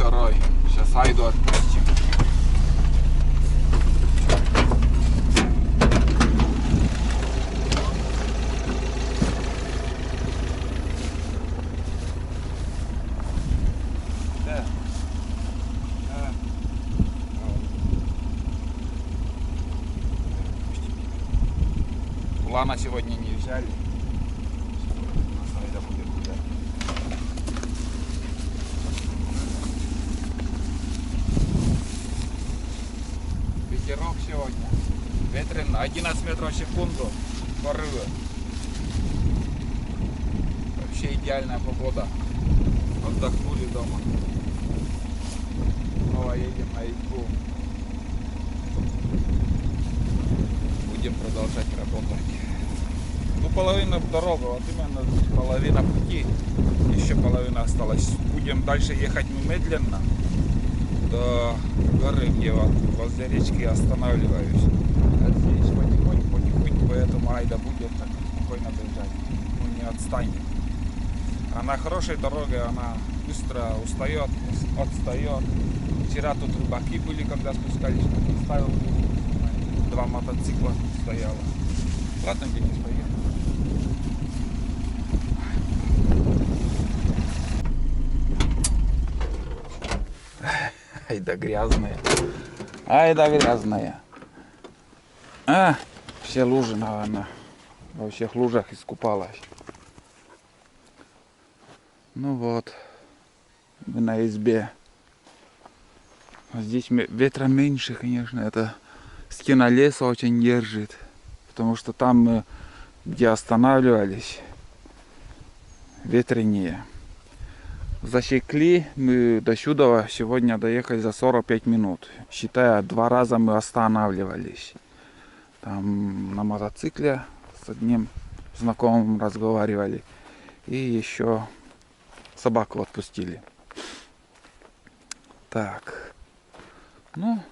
второй. Сейчас Айду отпустим. Лана сегодня не взяли. Айда будет гулять. Ветерок сегодня. Ветрено. 11 метров в секунду. Порывы. Вообще идеальная погода. Отдохнули дома. Снова едем на Икру. Будем продолжать работать. Ну, половина дорога, вот именно половина пути. Еще половина осталась. Будем дальше ехать медленно до горы, где вот возле речки останавливаюсь. А здесь потихоньку, поэтому Айда будет так спокойно бежать. Ну, не отстанет. А на хорошей дороге она быстро устает, отстает. Вчера тут рыбаки были, когда спускались, ставил 2 мотоцикла стояло. Ладно, Денис, поехали. Ай да грязная. Ай да грязная. А, все лужи, наверное. Во всех лужах искупалась. Ну вот. Мы на избе. Здесь ветра меньше, конечно. Это стена леса очень держит. Потому что там мы, где останавливались, ветренее. Засекли мы до сюда сегодня доехали за 45 минут. Считая, 2 раза мы останавливались. Там на мотоцикле с одним знакомым разговаривали. И еще собаку отпустили. Так. Ну,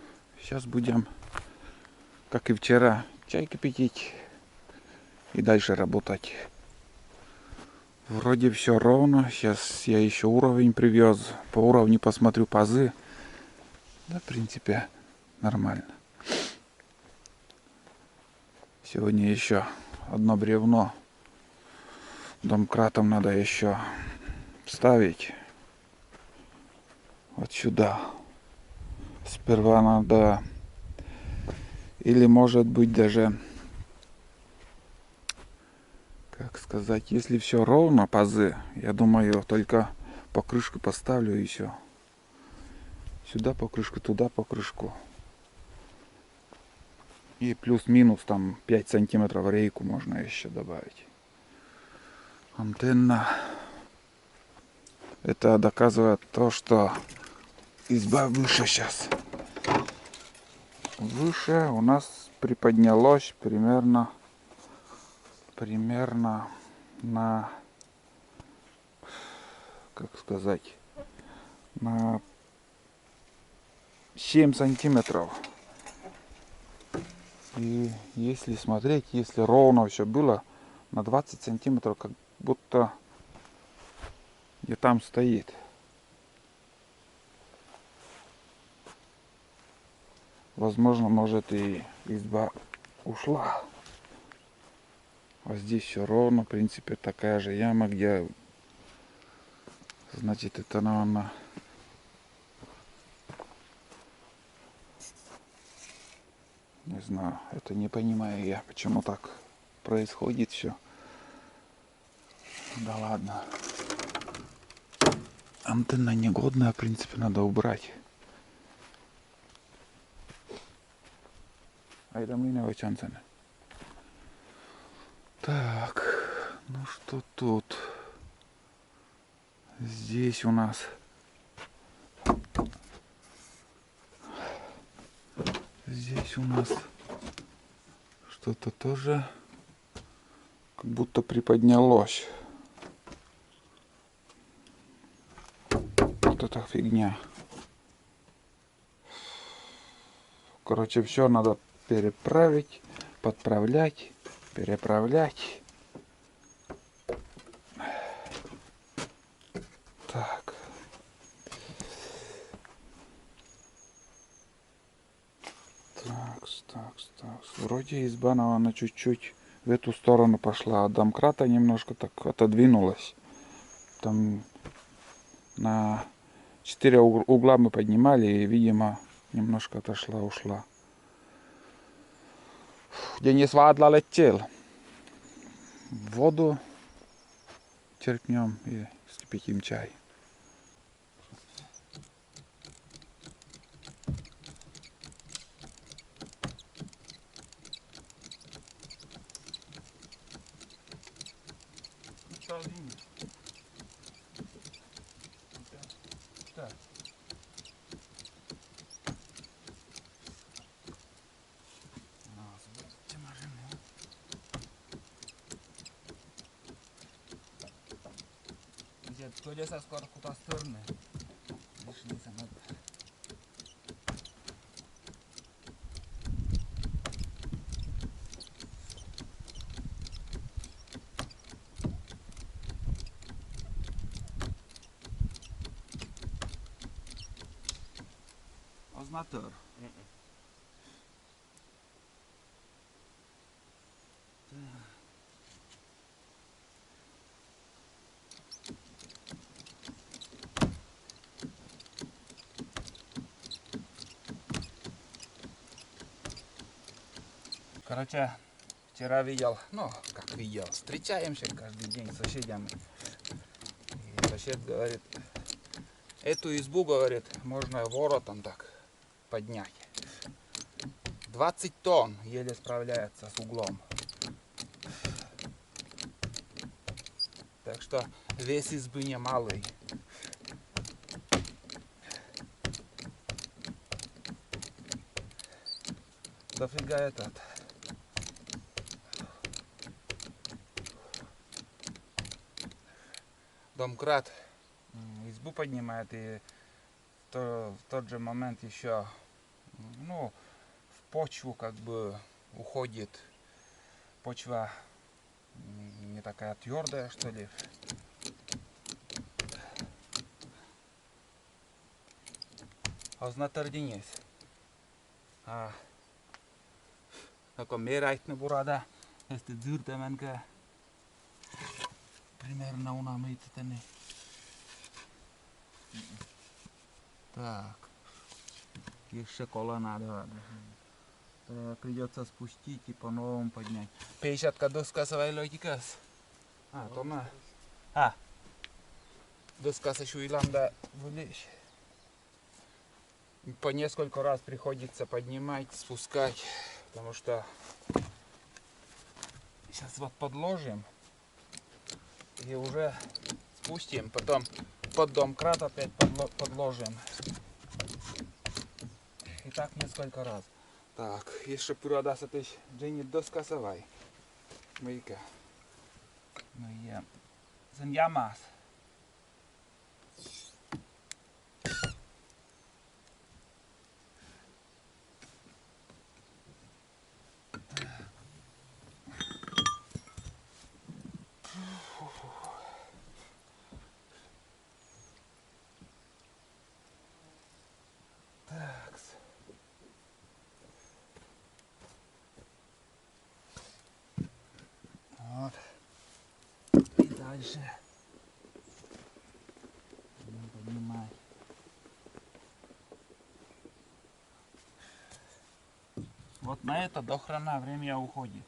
сейчас будем, как и вчера, чай кипятить и дальше работать. Вроде все ровно. Сейчас я еще уровень привез. По уровню посмотрю пазы. Да, в принципе, нормально. Сегодня еще одно бревно домкратом надо еще вставить. Вот сюда. Сперва надо, или может быть даже, как сказать, если все ровно, пазы, я думаю, только покрышку поставлю и все. Сюда покрышку, туда покрышку. И плюс-минус там 5 сантиметров рейку можно еще добавить. Антенна. Это доказывает то, что изба выше сейчас. Выше у нас приподнялось примерно на, как сказать, на 7 сантиметров. И если смотреть, если ровно все было, на 20 сантиметров, как будто где там стоит. Возможно, может и изба ушла. А здесь все ровно, в принципе, такая же яма, где, значит, это, наверное, не знаю, это не понимаю я, почему так происходит все. Да ладно. Антенна негодная, в принципе, надо убрать. Айда меня вычанцаны. Так, ну что тут? Здесь у нас что-то тоже как будто приподнялось. Вот эта фигня. Короче, все надо переправить, подправлять, переправлять. Так. Вроде изба, она чуть-чуть в эту сторону пошла, а домкрата немножко так отодвинулась. Там на 4 угла мы поднимали, и, видимо, немножко отошла, ушла. Денис Вадла летел. Воду черпнем и вскипятим чай. Kode sa skoro kuta strne. Išli sa na... Oznator. Короче, вчера видел, ну, как видел, встречаемся каждый день с соседями. И сосед говорит, эту избу, говорит, можно воротом так поднять. 20 тонн еле справляется с углом. Так что вес избы немалый. Дофига этот. Домкрат избу поднимает, и в тот же момент еще, ну, в почву как бы уходит. Почва не такая твердая, что ли. Oznatar Денис. Ако мерайтны burada este zürtemenkä примерно унамитетene. Так. Еще колоннада. Придется спустить и по-новому поднять. 50 доска своей логикас. Тома. Доска со Шуиланда вылезь. По несколько раз приходится поднимать, спускать, потому что сейчас вот подложим и уже спустим, потом под домкрат опять подложим. И так несколько раз. Так, еще пурада с этой Дженни доска совай. Мейка. Моя. Заньямас. Вот. И дальше будем поднимать. Вот на это до хрена время уходит.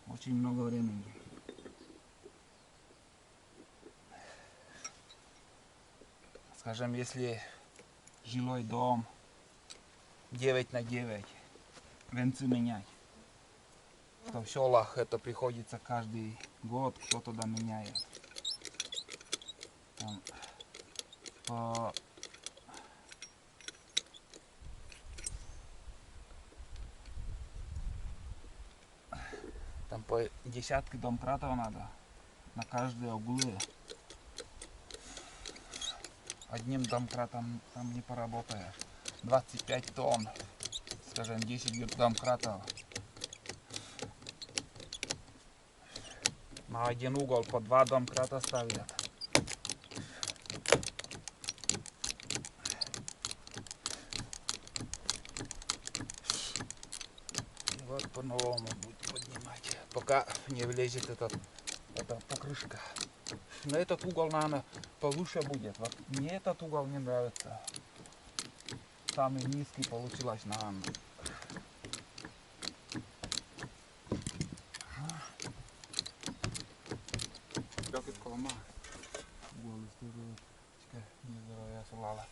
Очень много времени. Скажем, если жилой дом 9 на 9, венцы менять, то в селах это приходится каждый год, кто-то да меняет. Там по десятке домкратов надо на каждые углы. Одним домкратом там не поработаешь. 25 тонн, скажем, 10 домкратов. На один угол по 2 домкрата ставят. Вот по-новому будет поднимать, пока не влезет эта покрышка. На этот угол, наверное, повыше будет. Вот мне этот угол не нравится. Самый низкий получилось, наверное. Как это колома? Голос здоровый. Не здоровая слала.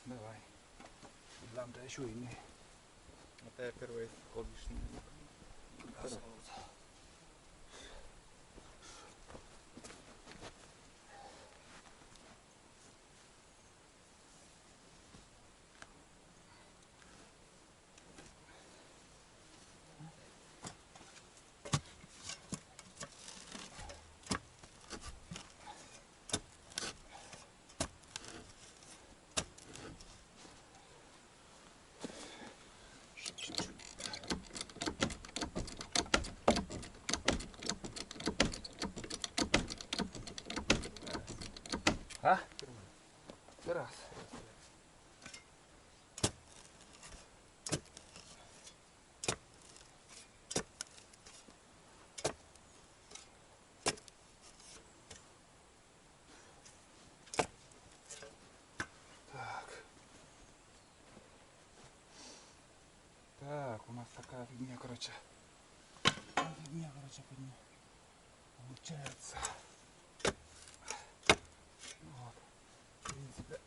Давай. Лампа еще и не. Это я первый колишний. А? Раз. Так, у нас такая фигня, короче. Фигня, короче, получается. Вот. В принципе.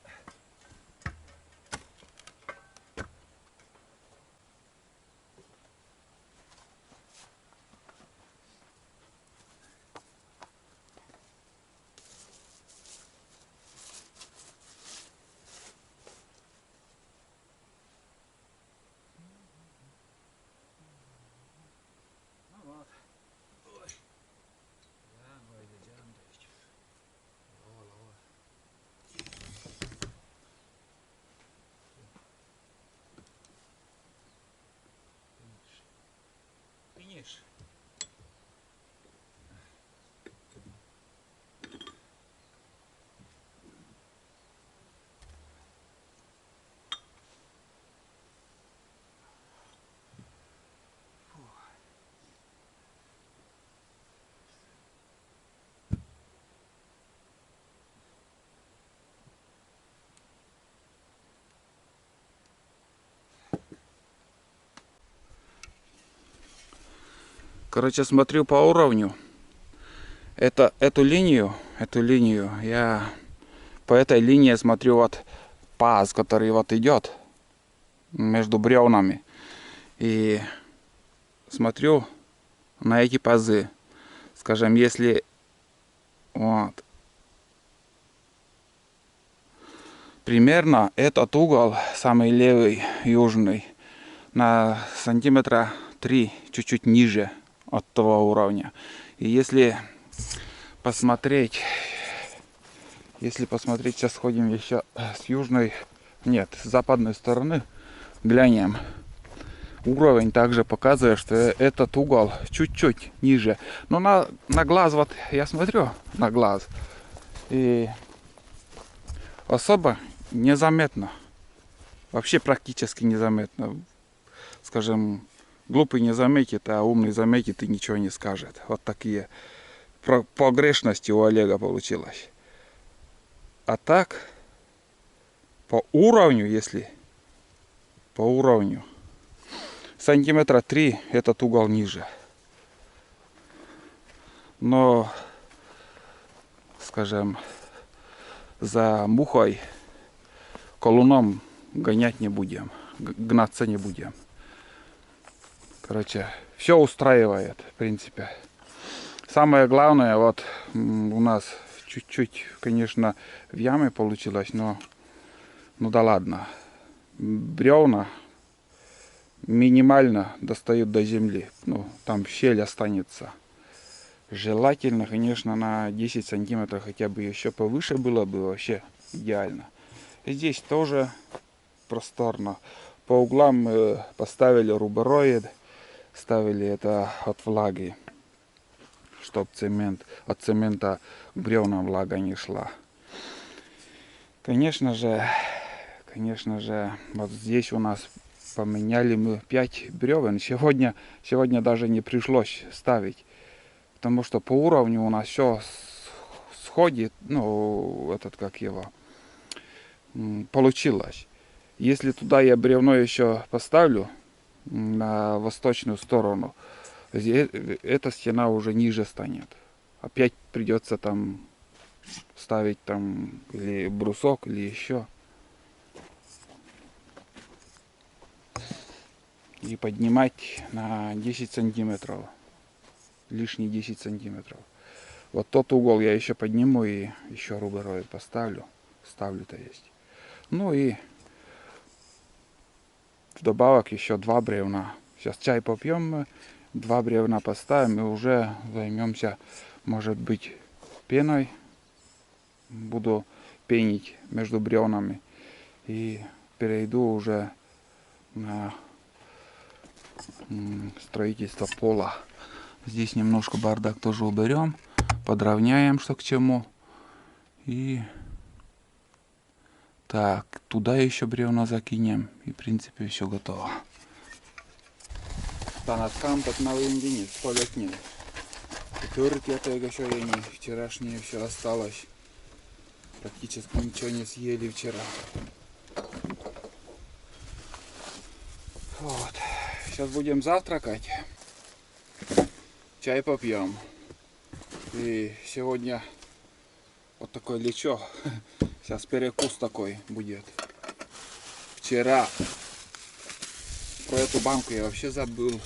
Ну вот. Ой. Давай, идем дальше. Лова. Финиш. Короче, смотрю по уровню. Эту линию я по этой линии смотрю вот паз, который вот идет между бревнами. И смотрю на эти пазы. Скажем, если вот примерно этот угол, самый левый, южный, на сантиметра 3 чуть-чуть ниже от того уровня. И если посмотреть, сейчас сходим еще с южной, нет, с западной стороны, глянем. Уровень также показывает, что этот угол чуть-чуть ниже. Но на глаз, вот я смотрю на глаз, и особо незаметно. Вообще практически незаметно. Скажем, глупый не заметит, а умный заметит и ничего не скажет. Вот такие погрешности у Олега получилось. А так, по уровню, если по уровню, сантиметра 3 этот угол ниже. Но, скажем, за мухой, колуном гонять не будем, гнаться не будем. Короче, все устраивает, в принципе. Самое главное, вот у нас чуть-чуть, конечно, в яме получилось, но ну да ладно. Бревна минимально достают до земли. Ну, там щель останется. Желательно, конечно, на 10 сантиметров хотя бы еще повыше было бы вообще идеально. И здесь тоже просторно. По углам мы поставили рубероид, ставили это от влаги, чтобы от цемента к бревнам влага не шла. Конечно же, вот здесь у нас поменяли мы 5 бревен. Сегодня даже не пришлось ставить, потому что по уровню у нас все сходит, ну, как его, получилось. Если туда я бревно еще поставлю на восточную сторону, эта стена уже ниже станет. Опять придется там ставить там или брусок, или еще. И поднимать на 10 сантиметров. Лишние 10 сантиметров. Вот тот угол я еще подниму и еще рубероид поставлю. Ставлю-то есть. Ну и вдобавок еще 2 бревна. Сейчас чай попьем мы, 2 бревна поставим и уже займемся, может быть, пеной. Буду пенить между бревнами и перейду уже на строительство пола. Здесь немножко бардак тоже уберем, подровняем, что к чему. И так, туда еще бревна закинем. И в принципе все готово. Станоткам тут на день, 100 лет нет. Турки это еще и не вчерашнее все осталось. Практически ничего не съели вчера. Вот. Сейчас будем завтракать. Чай попьем. И сегодня вот такое лечо. Сейчас перекус такой будет. Вчера про эту банку я вообще забыл.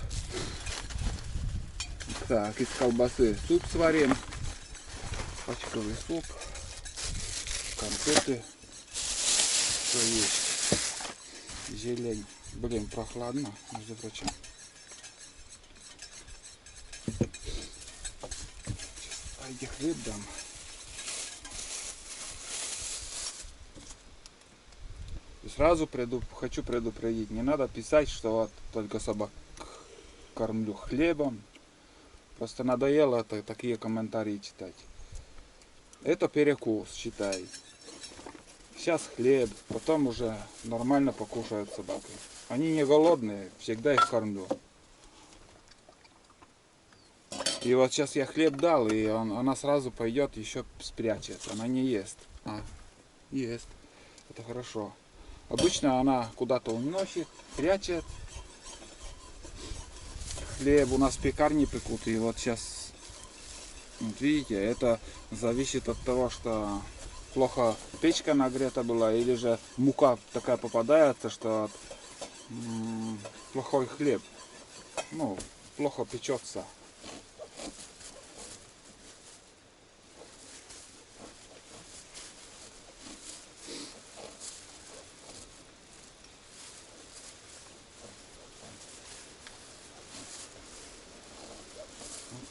Так, из колбасы суп сварим. Пачковый суп. Конфеты. Что есть? Зелень. Блин, прохладно, между прочим. Пойди хлеб дам. И сразу хочу предупредить, не надо писать, что вот только собак кормлю хлебом. Просто надоело такие комментарии читать. Это перекус, считай. Сейчас хлеб, потом уже нормально покушают собаки. Они не голодные, всегда их кормлю. И вот сейчас я хлеб дал, и она сразу пойдет еще спрячет. Она не ест. Ест. Это хорошо. Обычно она куда-то уносит, прячет. Хлеб у нас в пекарне пекут. И вот сейчас, вот видите, это зависит от того, что плохо печка нагрета была, или же мука такая попадается, что плохой хлеб. Ну, плохо печется.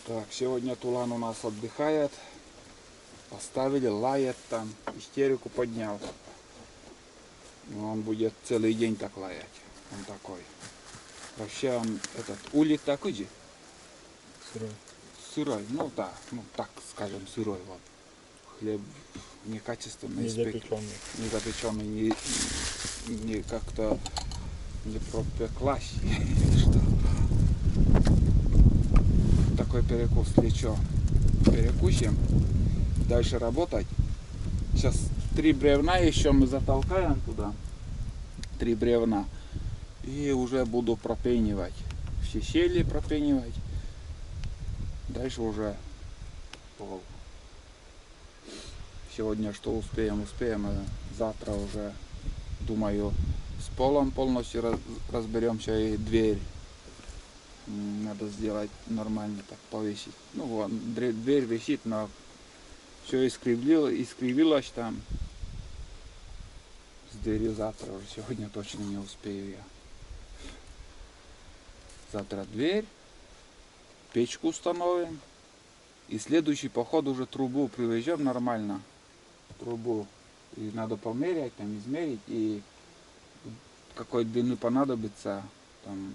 Так, сегодня Тулан у нас отдыхает. Поставили, лает там, истерику поднял. Он будет целый день так лаять. Он такой. Вообще он этот улит такой же. Сырой. Сырой, ну да, ну так скажем, сырой вот. Хлеб некачественный, Не запеченный. не запеченный, не как-то не пропеклась. Такой перекус лечо. Перекусим. Дальше работать. Сейчас 3 бревна еще мы затолкаем туда. 3 бревна. И уже буду пропенивать. Все щели пропенивать. Дальше уже пол. Сегодня что успеем. И завтра уже, думаю, с полом полностью разберемся. И дверь надо сделать нормально, так повесить. Ну вот, дверь висит, но все искривилось там. С дверью завтра уже, сегодня точно не успею я. Завтра дверь, печку установим И следующий поход уже трубу привезем нормально. Трубу. И надо померять, там измерить. И какой длины понадобится. Там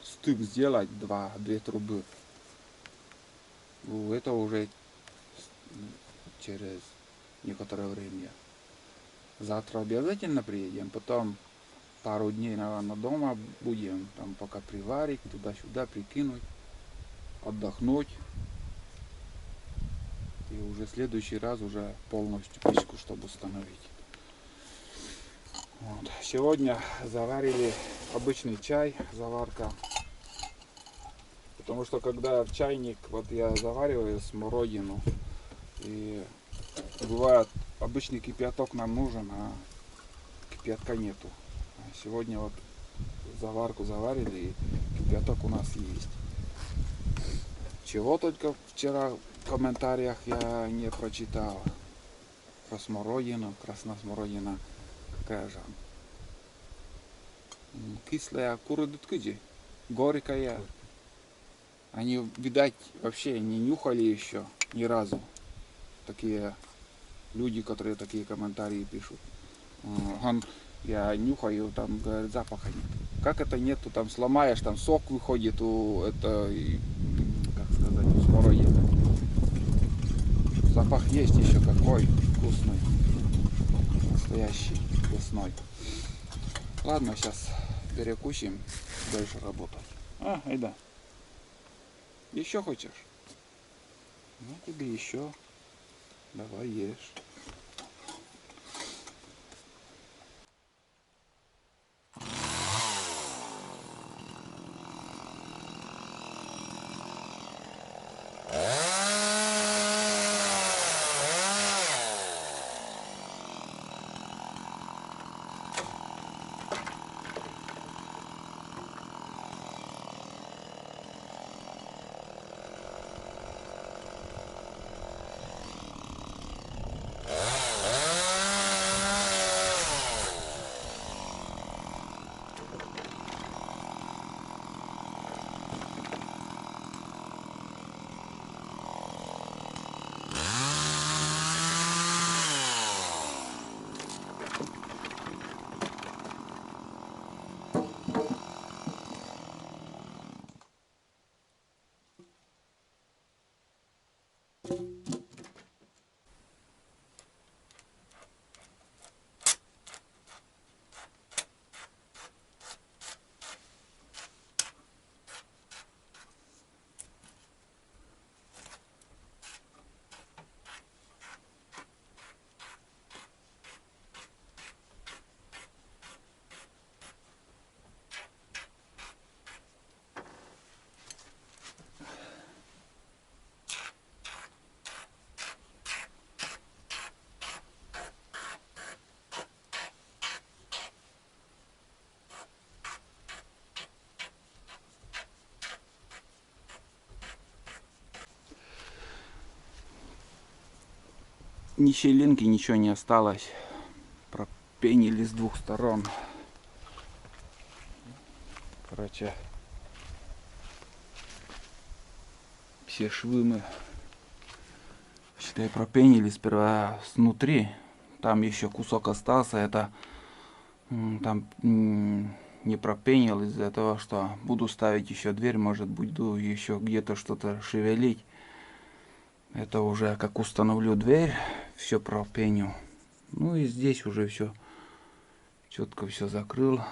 стык сделать, две трубы. Это уже через некоторое время. Завтра обязательно приедем, потом пару дней, наверное, дома будем, там пока приварить, туда-сюда прикинуть, отдохнуть. И уже в следующий раз уже полностью печку, чтобы установить. Вот. Сегодня заварили обычный чай, заварка. Потому что когда в чайник, вот я завариваю смородину, и бывает обычный кипяток нам нужен, а кипятка нету. Сегодня вот заварку заварили, и кипяток у нас есть. Чего только вчера в комментариях я не прочитал. Про смородину, красносмородина, какая же. Кислая, курудыткыджи, горькая. Они, видать, вообще не нюхали еще ни разу. Такие люди, которые такие комментарии пишут. Я нюхаю, там, говорят, запаха нет. Как это нету, там сломаешь, там сок выходит у как сказать, у смородины. Запах есть еще какой вкусный. Настоящий, весной. Ладно, сейчас перекусим, дальше работать. Айда. Еще хочешь? Ну тебе еще. Давай ешь. Ни щелинки, ничего не осталось. Пропенили с двух сторон. Короче, все швы мы, считай, пропенили сперва снутри. Там еще кусок остался. Это там не пропенил из-за того, что буду ставить еще дверь. Может, буду еще где-то что-то шевелить. Это уже как установлю дверь, все пропеню. Ну и здесь уже все четко все закрыл.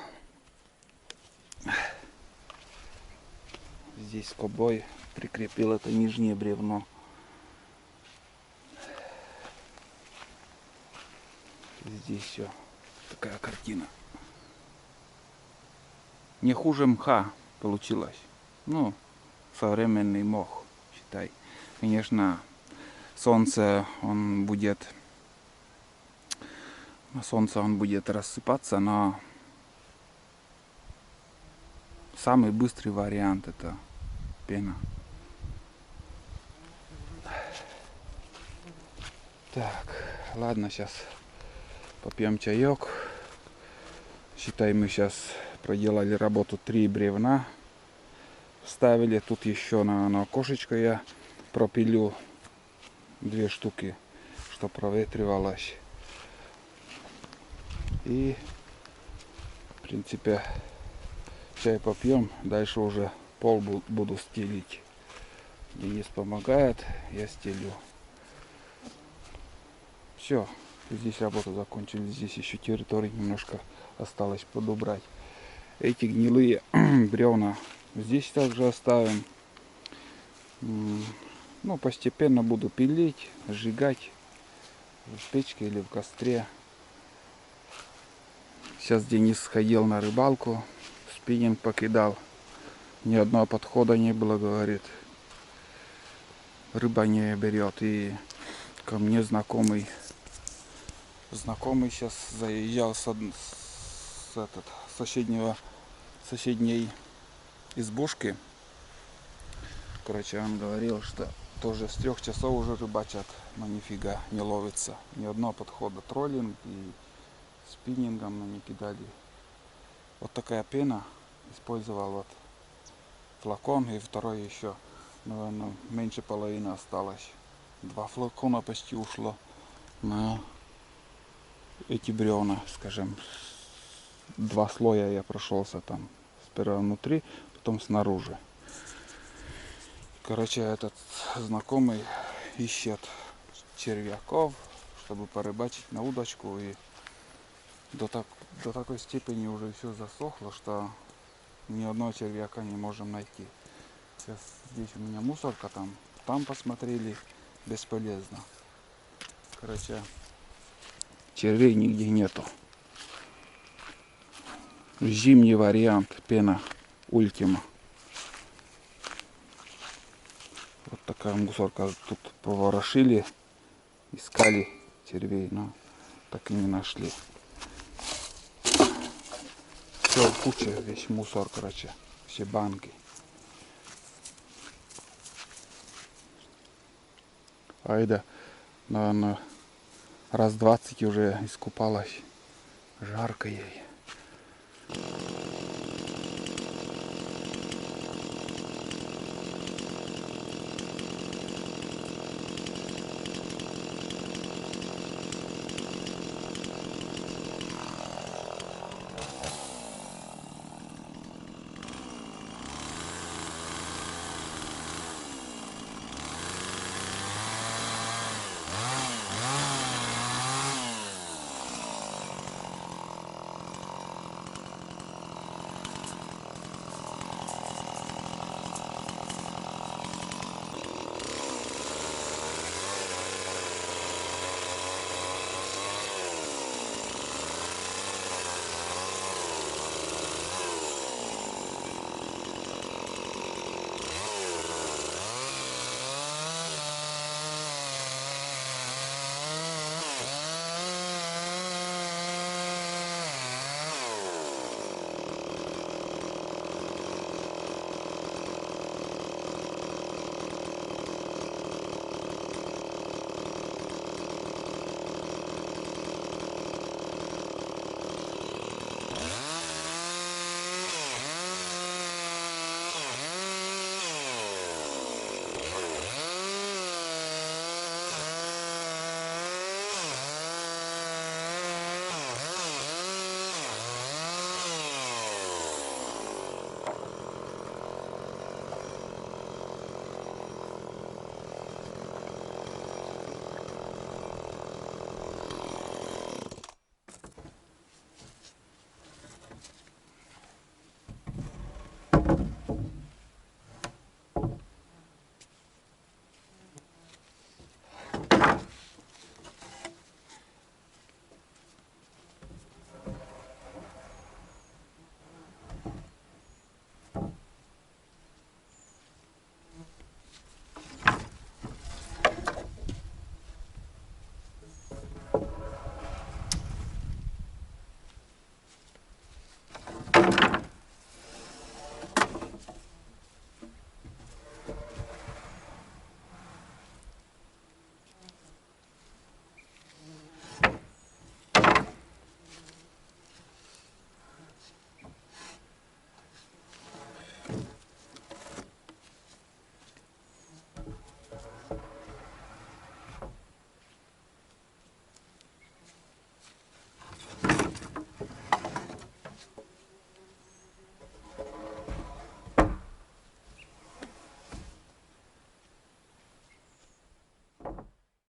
Здесь скобой прикрепил это нижнее бревно. Здесь все такая картина. Не хуже мха получилось. Ну, современный мох, считай. Конечно, солнце он будет рассыпаться, но самый быстрый вариант это пена. Так, ладно, сейчас попьем чаек. Считай, мы сейчас проделали работу 3 бревна. Вставили тут еще на окошечко я пропилю 2 штуки, что проветривалось. И в принципе чай попьем, дальше уже пол буду стелить. Денис помогает, я стелю. Все, здесь работу закончили, здесь еще территории немножко осталось подубрать. Эти гнилые бревна здесь также оставим. Ну, постепенно буду пилить, сжигать в печке или в костре. Сейчас Денис сходил на рыбалку, спиннинг покидал. Ни одного подхода не было, говорит. Рыба не берет. И ко мне знакомый сейчас заезжал с соседней избушки. Короче, он говорил, что тоже с 3 часов уже рыбачат, но нифига не ловится. Ни одного подхода. Троллинг и спиннингом они кидали. Вот такая пена. Использовал вот флакон и второй еще. Наверное, меньше половины осталось. 2 флакона почти ушло на эти бревна, скажем. 2 слоя я прошелся там. Сперва внутри, потом снаружи. Короче, этот знакомый ищет червяков, чтобы порыбачить на удочку. И до такой степени уже все засохло, что ни одного червяка не можем найти. Сейчас здесь у меня мусорка, там посмотрели, бесполезно. Короче, червей нигде нету. Зимний вариант, пена Ультима. Вот такая мусорка. Тут поворошили, искали червей, но так и не нашли. Все, куча, весь мусор, короче, все банки. Айда, наверное, раз 20 уже искупалась. Жарко ей.